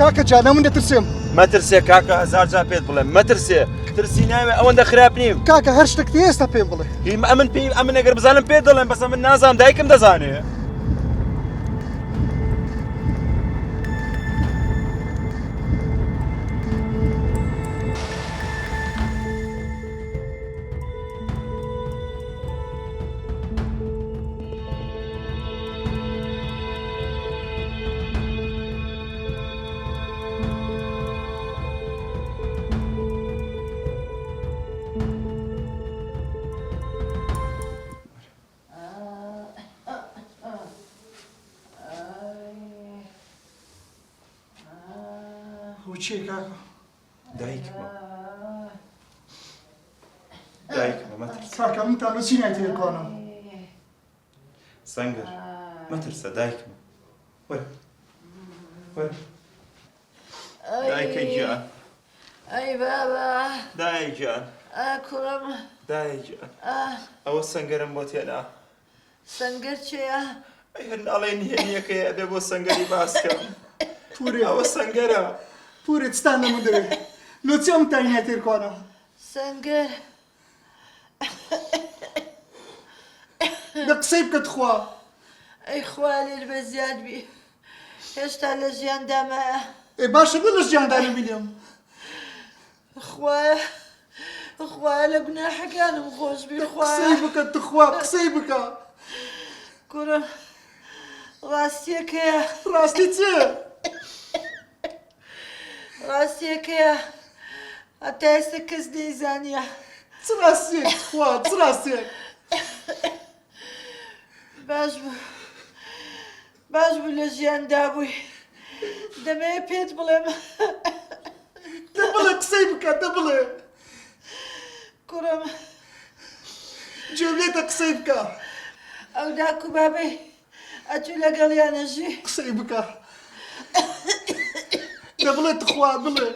کاکە جانە من دەترسێم. مەترسێ کاکە هەزار جار پێت بڵێم مەترسێ ترسی ناوێ ئەوەندە خراپ نیم. کاکە هەر شتێک ئێستا پێم بڵێ. ئەمن ئەگەر بزانم پێت دەڵێم بەس من نازانم دایکم دەزانێ. چی کاکە؟ دایکمە مەترسە. کاکە منتان بە چی نایتێ کۆنم؟ سەنگەر مەترسە دایکمە. وەرە دایکە گیان. ئەی بابا دایک گیان. کوڕم دایک گیان. ئەوە سەنگەرم بۆ تێنا. سەنگەر چێە؟ ئەی هەر ناڵێن هێنیەکەی ئەبێ بۆ سەنگەری باسکەم. پورێ ئەوە سەنگەرە. پورێ چتان نەمە دەوێت. لۆ چی ئەم تای نایتێ کۆنە؟ سەنگەر دە قسەی بکە تخوا. ئەی خوا لێر بە زیاد بی هێشتا لە ژیاندامایە. ئێ باشە بە لە ژیاندا نەبینێم. خوایە لە گوناحەکانم خۆش بی خوایە. قسەی بکە تخوا قسەی بکە. کوڕم ڕاستیەکەیە. ڕاستی چێ؟ ڕاستیەکەیە هەتا ئێستا کەس نەیزانیە. چ ڕاستیەک تخوا چ ڕاستیەک؟ باش بوو لە ژیاندا بووی دەمەوێت پێت بڵێم. دەبڵێ قسەی بکە دەبڵێ. کوڕم جێبێتە قسەی بکە. ئەو داکو بابەی ئەچوو لەگەڵیانەژی. قسەی بکە. دەبڵێ تخوا بڵێ.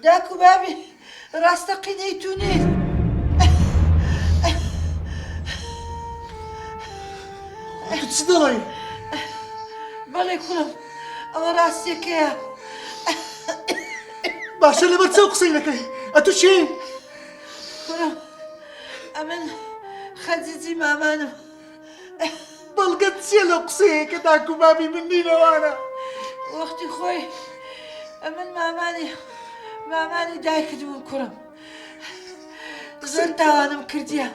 داکو بابی ڕاستەقینەی تونێ. چ دەڵێ؟ بەڵێ کوڕم ئەوە ڕاستیەکەیە. باشە لەبەر چەو قسەی دەکەی؟ ئەتو چی؟ کوڕم ئەمن خەجیجی مامانم. بەڵگەت چییە لەو قسەیە کە داکو بابی من نینەوانە؟ وەختی خۆی ئەمن مامانی دایکت بووم کوڕم. زۆر تاوانم کردیە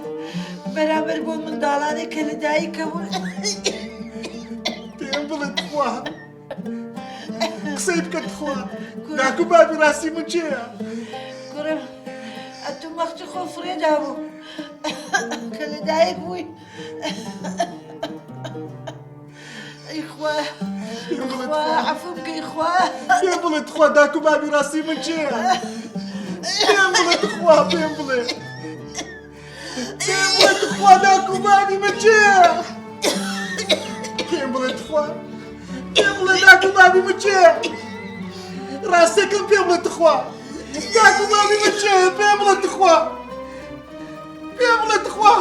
بەرامبەر بۆ منداڵانێک کە لە دایکە بوون. پێم بڵێ تخوا قسەی بکە تخوا. داکو بابی ڕاستی من چێە؟ کوڕم ئەتو مەختی خۆ فرێدا بوو کە لە دایک بووی. ئەی خوا عەفو بکەی خوا. پێم بڵێ تخوا داکو بابی ڕاستی من چێە؟ پێم بڵێ تخوا پێم بڵێ. پێم بڵێ تخوا داکو بابی من چێە؟ پێم بڵێ تخوا پێم بڵێ داکو بابی من چێە؟ ڕاستیەکەم پێم بڵێ تخوا داکو بابی من چێە؟ پێم بڵێ تخوا پێم بڵێ تخوا.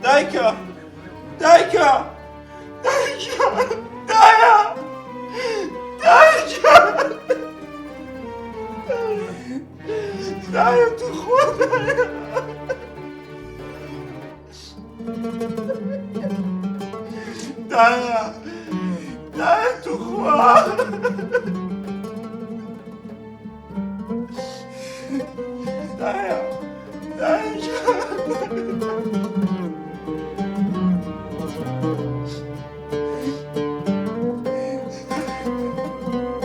دایکە دایکە دایە تو خۆ دایە تو خوا. دایە